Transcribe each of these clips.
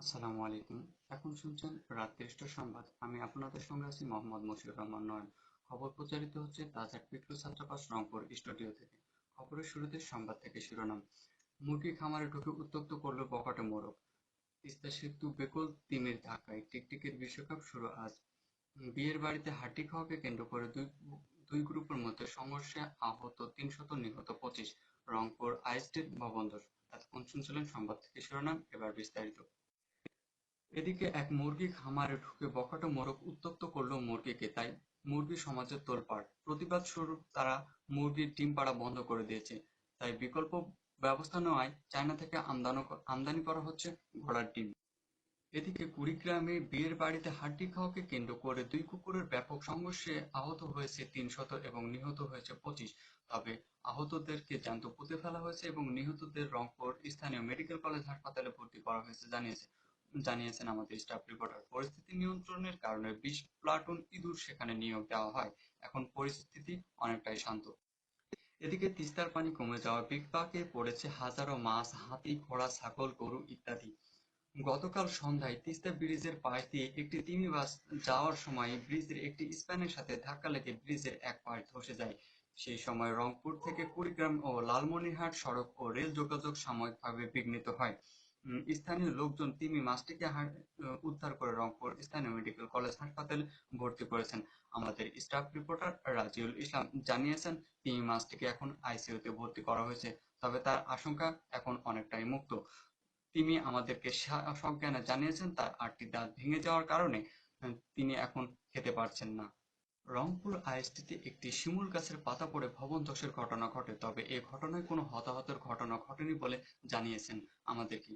আসসালামু আলাইকুম। এখন শুনছেন রাত ৩:০০টার সংবাদ। আমি আপনাদের সঙ্গে আছি মোহাম্মদ মশিউর রহমান নয়ন। খবর প্রচারিত হচ্ছে তাজা পিটলু ছাত্রাবাস রংপুর স্টুডিও থেকে। খবরের শুরুতে সংবাদ থেকে শিরোনাম। মুরগি খামারে ঢুকে উত্তপ্ত করল বখাটে মোরগ। তিস্তা সেতু বেকল তিমির ধাক্কায় টিকটিকির বিশ্বকাপ শুরু আজ। বিয়ের বাড়িতে হাড্ডি খাওয়াকে কেন্দ্র করে দুই গ্রুপের মধ্যে সংঘর্ষে আহত ৩০০, নিহত ২৫। রংপুর আইএসটির ভবনধস। এতক্ষণ শুনছিলেন সংবাদ থেকে শিরোনাম, এবার বিস্তারিত। এদিকে এক মুরগি খামারে ঢুকে বখাটে মোরগ উত্ত্যক্ত করল মুরগিকে, তাই মুরগি সমাজে তোলপাড়। প্রতিবাদ স্বরূপ তারা মুরগির ডিম পাড়া বন্ধ করে দিয়েছে। তাই বিকল্প ব্যবস্থা নেওয়ায় চায়না থেকে আমদানি করা হচ্ছে ঘোড়ার ডিম। এদিকে কুড়িগ্রামে বিয়ের বাড়িতে হাড্ডি খাওয়াকে কেন্দ্র করে দুই কুকুরের ব্যাপক সংঘর্ষে আহত হয়েছে ৩০০ এবং নিহত হয়েছে ২৫। তবে আহতদেরকে জ্যান্ত পুঁতে ফেলা হয়েছে এবং নিহতদের রংপুর স্থানীয় মেডিকেল কলেজ হাসপাতালে ভর্তি করা হয়েছে জানিয়েছেন আমাদের স্টাফ রিপোর্টার। পরিস্থিতি নিয়ন্ত্রণের কারণে ২০ প্লাটুন ইঁদুর সেখানে নিয়োগ দেওয়া হয়। এখন পরিস্থিতি অনেকটাই শান্ত। এদিকে তিস্তার পানি কমে যাওয়ায় বিপাকে পড়েছে হাজারো মাছ, হাতি, ঘোড়া, ছাগল, গরু ইত্যাদি। গতকাল সন্ধ্যায় তিস্তা ব্রিজের পাশ দিয়ে একটি তিমি বাস যাওয়ার সময় ব্রিজের একটি স্প্যানের সাথে ধাক্কা লেগে ব্রিজের এক পাশ ধসে যায়। সেই সময় রংপুর থেকে কুড়িগ্রাম ও লালমনিরহাট সড়ক ও রেল যোগাযোগ সাময়িকভাবে বিঘ্নিত হয়। স্থানীয় লোকজন তিমি মাছটিকে উদ্ধার করে রংপুর স্থানীয় মেডিকেল কলেজ হাসপাতালে ভর্তি করেছেন। আমাদের স্টাফ রিপোর্টার রাজিউল ইসলাম জানিয়েছেন, তিমি মাছটিকে এখন আইসিইউতে ভর্তি করা হয়েছে, তবে তার আশঙ্কা এখন অনেকটাই মুক্ত। তিনি আমাদেরকে সজ্ঞানে জানিয়েছেন তার ৮টি দাঁত ভেঙে যাওয়ার কারণে তিনি এখন খেতে পারছেন না। রংপুর আইএসটিতে একটি শিমুল গাছের পাতা পড়ে ভবন ধসের ঘটনা ঘটে, তবে এ ঘটনায় কোনো হতাহতের ঘটনা ঘটেনি বলে জানিয়েছেন আমাদেরকে।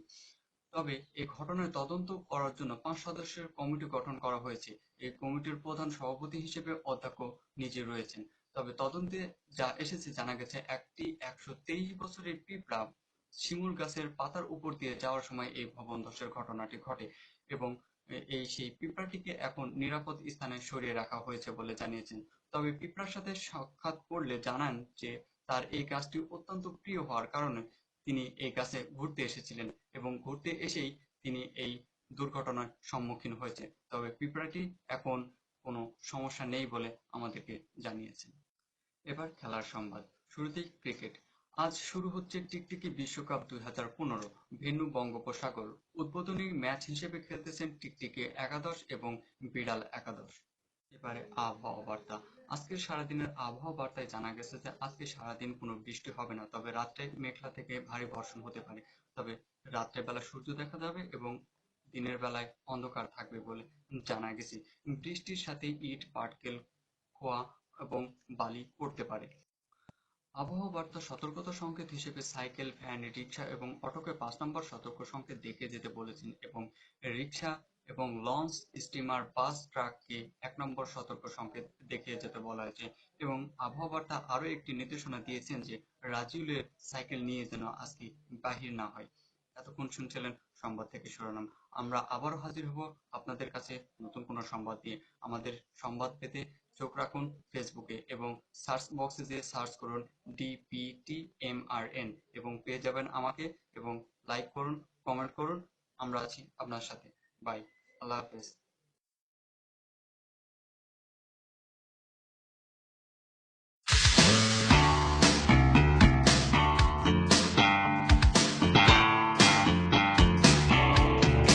তবে এ ঘটনায় তদন্ত করার জন্য ৫ সদস্যের কমিটি গঠন করা হয়েছে। এই কমিটির প্রধান সভাপতি হিসেবে অধ্যক্ষ নিজে রয়েছেন। তবে তদন্তে যা এসেছে জানা গেছে, একটি ১২৩ বছরের পিঁপড়া শিমুল গাছের পাতার উপর দিয়ে যাওয়ার সময় এই ভবন ধসের ঘটনাটি ঘটে এবং সেই পিঁপড়াটিকে এখন নিরাপদ স্থানে সরিয়ে রাখা হয়েছে বলে জানিয়েছেন। তবে পিঁপড়ার সাথে সাক্ষাৎ করলে জানান যে তার এই গাছটি অত্যন্ত প্রিয় হওয়ার কারণে তিনি এই গাছে ঘুরতে এসেছিলেন এবং ঘুরতে এসেই তিনি এই দুর্ঘটনার সম্মুখীন হয়েছে। তবে পিঁপড়াটি এখন কোনো সমস্যা নেই বলে আমাদেরকে জানিয়েছেন। এবার খেলার সংবাদ। শুরুতেই ক্রিকেট। আজ শুরু হচ্ছে টিকটিকি বিশ্বকাপ ২০১৫। ভেন্যু বঙ্গোপসাগর। উদ্বোধনী ম্যাচ হিসেবে খেলতেছেন টিকটিকি একাদশ এবং বিড়াল একাদশ। এবারে আবহাওয়া বার্তা। আজকের সারাদিনের আবহাওয়া বার্তায় জানা গেছে যে আজকে সারাদিন কোনো বৃষ্টি হবে না, তবে রাত্রে মেঘলা থেকে ভারী বর্ষণ হতে পারে। তবে রাত্রের বেলা সূর্য দেখা যাবে এবং দিনের বেলায় অন্ধকার থাকবে বলে জানা গেছে। বৃষ্টির সাথে ইট, পাটকেল, খোয়া এবং বালি পড়তে পারে। আবহাওয়া বার্তা সতর্কতা সংকেত হিসেবে সাইকেল, ভ্যান, রিকশা এবং অটোকে ৫ নম্বর সতর্ক সংকেত দেখিয়ে যেতে বলেছেন এবং রিকশা এবং লঞ্চ, স্টিমার, বাস, ট্রাককে ১ নম্বর সতর্ক সংকেত দেখিয়ে যেতে বলা হয়েছে এবং আবহাওয়া বার্তা আরও একটি নির্দেশনা দিয়েছেন যে রাজিউলের সাইকেল নিয়ে যেন আজকে বাহির না হয়। এতক্ষণ শুনছিলেন সংবাদ থেকে শিরোনাম। আমরা আবারও হাজির হব আপনাদের কাছে নতুন কোনো সংবাদ নিয়ে। আমাদের সংবাদ পেতে চোখ রাখুন ফেসবুকে এবং সার্চ বক্সে যেয়ে সার্চ করুন DPTMRN এবং পেয়ে যাবেন আমাকে এবং লাইক করুন, কমেন্ট করুন। আমরা আছি আপনার সাথে। বাই। আল্লাহ হাফেজ।